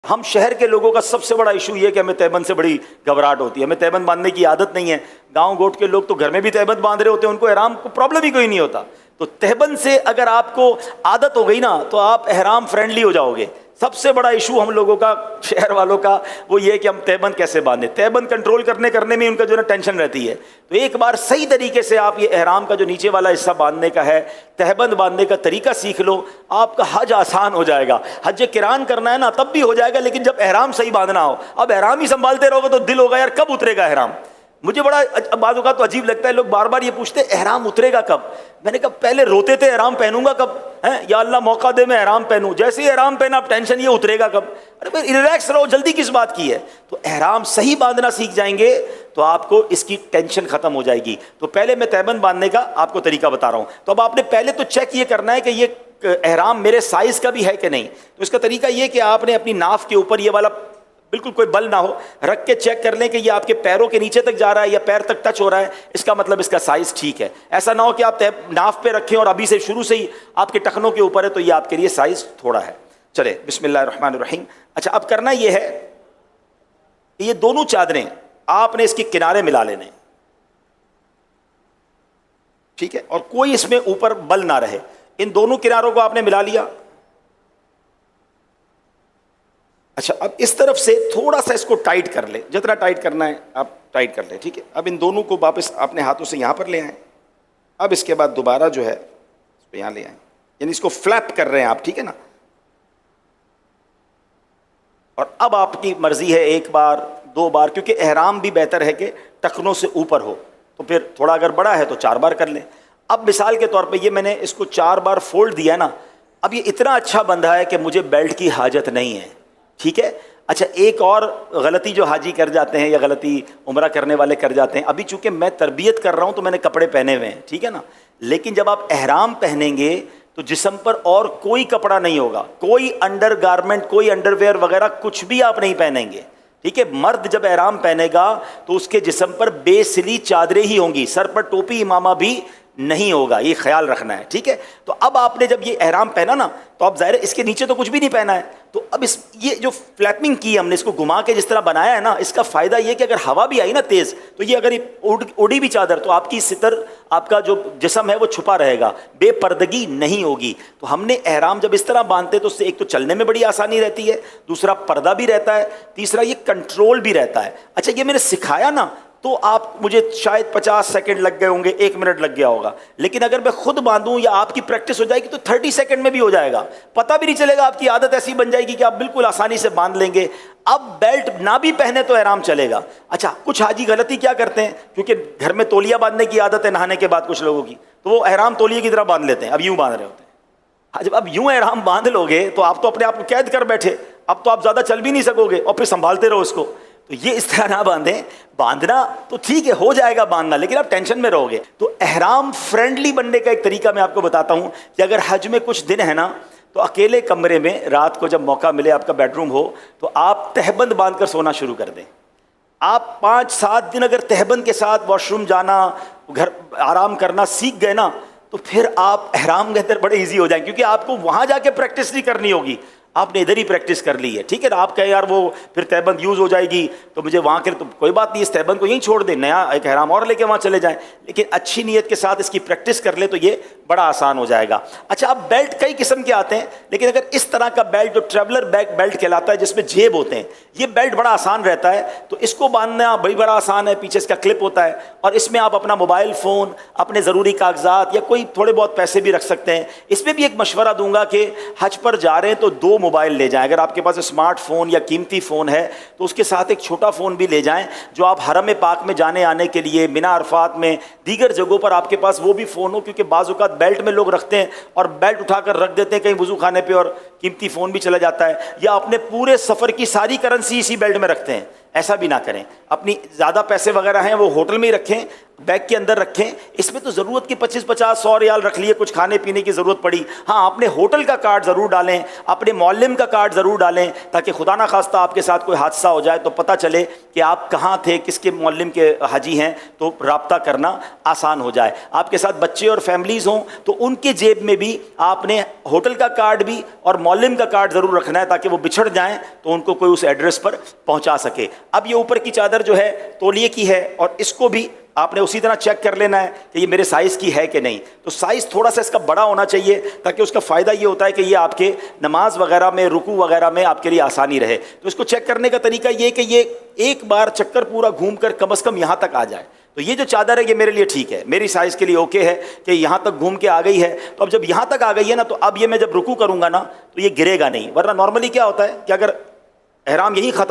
ہم شہر کے لوگوں کا سب سے بڑا ایشو یہ کہ ہمیں تہبند سے بڑی گھبراہٹ ہوتی ہے، ہمیں تہبند باندھنے کی عادت نہیں ہے. گاؤں گوٹ کے لوگ تو گھر میں بھی تہبند باندھ رہے ہوتے ہیں، ان کو احرام کو پرابلم ہی کوئی نہیں ہوتا. تو تہبند سے اگر آپ کو عادت ہو گئی نا تو آپ احرام فرینڈلی ہو جاؤ گے. سب سے بڑا ایشو ہم لوگوں کا، شہر والوں کا، وہ یہ کہ ہم تہبند کیسے باندھیں. تہبند کنٹرول کرنے میں ان کا جو ہے ٹینشن رہتی ہے. تو ایک بار صحیح طریقے سے آپ یہ احرام کا جو نیچے والا حصہ باندھنے کا ہے، تہبند باندھنے کا طریقہ سیکھ لو، آپ کا حج آسان ہو جائے گا. حج قران کرنا ہے نا تب بھی ہو جائے گا، لیکن جب احرام صحیح باندھنا ہو. اب احرام ہی سنبھالتے رہو گے تو دل ہوگا یار کب اترے گا احرام. مجھے بڑا بعض اوقات تو عجیب لگتا ہے، لوگ بار بار یہ پوچھتے ہیں احرام اترے گا کب. میں نے کہا پہلے روتے تھے احرام پہنوں گا کب، یا اللہ موقع دے میں احرام پہنوں. جیسے ہی احرام پہنا اب ٹینشن یہ اترے گا کب. ارے بھائی ریلیکس رہو، جلدی کس بات کی ہے. تو احرام صحیح باندھنا سیکھ جائیں گے تو آپ کو اس کی ٹینشن ختم ہو جائے گی. تو پہلے میں تہبند باندھنے کا آپ کو طریقہ بتا رہا ہوں. تو اب آپ نے پہلے تو چیک یہ کرنا ہے کہ یہ احرام میرے سائز کا بھی ہے کہ نہیں. تو اس کا طریقہ یہ کہ آپ نے اپنی ناف کے اوپر یہ والا بالکل کوئی بل نہ ہو رکھ کے چیک کر لیں کہ یہ آپ کے پیروں کے نیچے تک جا رہا ہے یا پیر تک ٹچ ہو رہا ہے. اس کا مطلب اس کا سائز ٹھیک ہے. ایسا نہ ہو کہ آپ ناف پہ رکھیں اور ابھی سے شروع سے ہی آپ کے ٹخنوں کے اوپر ہے تو یہ آپ کے لیے سائز تھوڑا ہے. چلے بسم اللہ الرحمن الرحیم. اچھا اب کرنا یہ ہے کہ یہ دونوں چادریں آپ نے اس کے کنارے ملا لینے، ٹھیک ہے، اور کوئی اس میں اوپر بل نہ رہے. ان دونوں کناروں کو آپ نے ملا لیا. اچھا اب اس طرف سے تھوڑا سا اس کو ٹائٹ کر لیں، جتنا ٹائٹ کرنا ہے آپ ٹائٹ کر لیں، ٹھیک ہے. اب ان دونوں کو واپس اپنے ہاتھوں سے یہاں پر لے آئیں. اب اس کے بعد دوبارہ جو ہے اس کو یہاں لے آئیں، یعنی اس کو فلیپ کر رہے ہیں آپ، ٹھیک ہے نا. اور اب آپ کی مرضی ہے ایک بار دو بار، کیونکہ احرام بھی بہتر ہے کہ ٹخنوں سے اوپر ہو، تو پھر تھوڑا اگر بڑا ہے تو 4 بار کر لیں. اب مثال کے طور پہ یہ میں نے اس کو 4 بار فولڈ دیا ہے نا. اب یہ اتنا اچھا بندھا ہے کہ مجھے بیلٹ کی حاجت نہیں ہے، ٹھیک ہے. اچھا ایک اور غلطی جو حاجی کر جاتے ہیں یا غلطی عمرہ کرنے والے کر جاتے ہیں، ابھی چونکہ میں تربیت کر رہا ہوں تو میں نے کپڑے پہنے ہوئے ہیں، ٹھیک ہے نا. لیکن جب آپ احرام پہنیں گے تو جسم پر اور کوئی کپڑا نہیں ہوگا، کوئی انڈر گارمنٹ، کوئی انڈر ویئر وغیرہ کچھ بھی آپ نہیں پہنیں گے، ٹھیک ہے. مرد جب احرام پہنے گا تو اس کے جسم پر بے سلی چادریں ہی ہوں گی، سر پر ٹوپی امامہ بھی نہیں ہوگا، یہ خیال رکھنا ہے، ٹھیک ہے. تو اب آپ نے جب یہ احرام پہنا نا تو اب ظاہر ہے اس کے نیچے تو کچھ بھی نہیں پہنا ہے. تو اب یہ جو فلیپنگ کی ہم نے، اس کو گھما کے جس طرح بنایا ہے نا، اس کا فائدہ یہ کہ اگر ہوا بھی آئی نا تیز تو یہ اگر اڑی بھی چادر تو آپ کی ستر، آپ کا جو جسم ہے وہ چھپا رہے گا، بے پردگی نہیں ہوگی. تو ہم نے احرام جب اس طرح باندھتے تو اس سے ایک تو چلنے میں بڑی آسانی رہتی ہے، دوسرا پردہ بھی رہتا ہے، تیسرا یہ کنٹرول بھی رہتا ہے. اچھا یہ میں نے سکھایا نا تو آپ مجھے شاید 50 سیکنڈ لگ گئے ہوں گے، 1 منٹ لگ گیا ہوگا. لیکن اگر میں خود باندھوں یا آپ کی پریکٹس ہو جائے گی تو 30 سیکنڈ میں بھی ہو جائے گا، پتہ بھی نہیں چلے گا. آپ کی عادت ایسی بن جائے گی کہ آپ بالکل آسانی سے باندھ لیں گے. اب بیلٹ نہ بھی پہنے تو احرام چلے گا. اچھا کچھ حاجی غلطی کیا کرتے ہیں، کیونکہ گھر میں تولیہ باندھنے کی عادت ہے نہانے کے بعد کچھ لوگوں کی، تو وہ احرام تولیے کی طرح باندھ لیتے ہیں، اب یوں باندھ رہے ہوتے ہیں. جب اب یوں احرام باندھ لو گے تو آپ تو اپنے آپ کو قید کر بیٹھے، اب تو آپ زیادہ چل بھی نہیں سکو گے اور پھر سنبھالتے رہو اس کو. تو یہ اس طرح نہ باندھیں. باندھنا تو ٹھیک ہے، ہو جائے گا باندھنا، لیکن آپ ٹینشن میں رہو گے. تو احرام فرینڈلی بننے کا ایک طریقہ میں آپ کو بتاتا ہوں کہ اگر حج میں کچھ دن ہے نا تو اکیلے کمرے میں رات کو جب موقع ملے، آپ کا بیڈ روم ہو، تو آپ تہبند باندھ کر سونا شروع کر دیں. آپ 5-7 دن اگر تہبند کے ساتھ واش روم جانا، گھر آرام کرنا سیکھ گئے نا تو پھر آپ احرام کے اندر بڑے ایزی ہو جائیں، کیونکہ آپ کو وہاں جا کے پریکٹس نہیں کرنی ہوگی، آپ نے ادھر ہی پریکٹس کر لی ہے، ٹھیک ہے نا. آپ کہیں یار وہ پھر تہبند یوز ہو جائے گی تو مجھے وہاں کے، تو کوئی بات نہیں، اس تہبند کو یہیں چھوڑ دیں، نیا ایک احرام اور لے کے وہاں چلے جائیں. لیکن اچھی نیت کے ساتھ اس کی پریکٹس کر لیں تو یہ بڑا آسان ہو جائے گا. اچھا اب بیلٹ کئی قسم کے آتے ہیں، لیکن اگر اس طرح کا بیلٹ جو ٹریولر بیک بیلٹ کہلاتا ہے جس میں جیب ہوتے ہیں، یہ بیلٹ بڑا آسان رہتا ہے. تو اس کو باندھنا بڑا آسان ہے، پیچھے اس کا کلپ ہوتا ہے اور اس میں آپ اپنا موبائل فون، اپنے ضروری کاغذات یا کوئی تھوڑے بہت پیسے بھی رکھ سکتے ہیں. اس میں بھی ایک مشورہ دوں گا کہ حج پر جا رہے ہیں تو 2 موبائل لے جائیں. اگر آپ کے پاس اسمارٹ فون یا قیمتی فون ہے تو اس کے ساتھ ایک چھوٹا فون بھی لے جائیں، جو آپ حرم پاک میں جانے آنے کے لیے، منی عرفات میں، دیگر جگہوں پر آپ کے پاس وہ بھی فون ہو. کیونکہ بعض اوقات بیلٹ میں لوگ رکھتے ہیں اور بیلٹ اٹھا کر رکھ دیتے ہیں کہیں وضو خانے پہ اور قیمتی فون بھی چلا جاتا ہے، یا اپنے پورے سفر کی ساری کرنسی اسی بیلٹ میں رکھتے ہیں. ایسا بھی نہ کریں. اپنی زیادہ پیسے وغیرہ ہیں وہ ہوٹل میں ہی رکھیں، بیگ کے اندر رکھیں. اس میں تو ضرورت کی 25-50-100 ریال رکھ لیے, کچھ کھانے پینے کی ضرورت پڑی. ہاں اپنے ہوٹل کا کارڈ ضرور ڈالیں, اپنے معلم کا کارڈ ضرور ڈالیں, تاکہ خدا نہ خواستہ آپ کے ساتھ کوئی حادثہ ہو جائے تو پتہ چلے کہ آپ کہاں تھے, کس کے معلم کے حاجی ہیں, تو رابطہ کرنا آسان ہو جائے. آپ کے ساتھ بچے اور فیملیز ہوں تو ان کے جیب میں بھی آپ نے ہوٹل کا کارڈ بھی اور معلم کا کارڈ ضرور رکھنا ہے, تاکہ وہ بچھڑ جائیں تو ان کو کوئی اس ایڈریس پر پہنچا سکے. اب یہ اوپر کی چادر جو ہے تولیے کی ہے, اور اس کو بھی آپ نے اسی طرح چیک کر لینا ہے کہ یہ میرے سائز کی ہے کہ نہیں. تو سائز تھوڑا سا اس کا بڑا ہونا چاہیے, تاکہ اس کا فائدہ یہ ہوتا ہے کہ یہ آپ کے نماز وغیرہ میں, رکوع وغیرہ میں آپ کے لیے آسانی رہے. تو اس کو چیک کرنے کا طریقہ یہ کہ یہ ایک بار چکر پورا گھوم کر کم از کم یہاں تک آ جائے. تو یہ جو چادر ہے یہ میرے لیے ٹھیک ہے, میری سائز کے لیے اوکے ہے کہ یہاں تک گھوم کے آ گئی ہے. تو اب جب یہاں تک آ گئی ہے نا, تو اب یہ میں جب رکوع کروں گا نا تو یہ گرے گا نہیں. ورنہ نارملی کیا ہوتا ہے کہ اگر احرام یہی ختم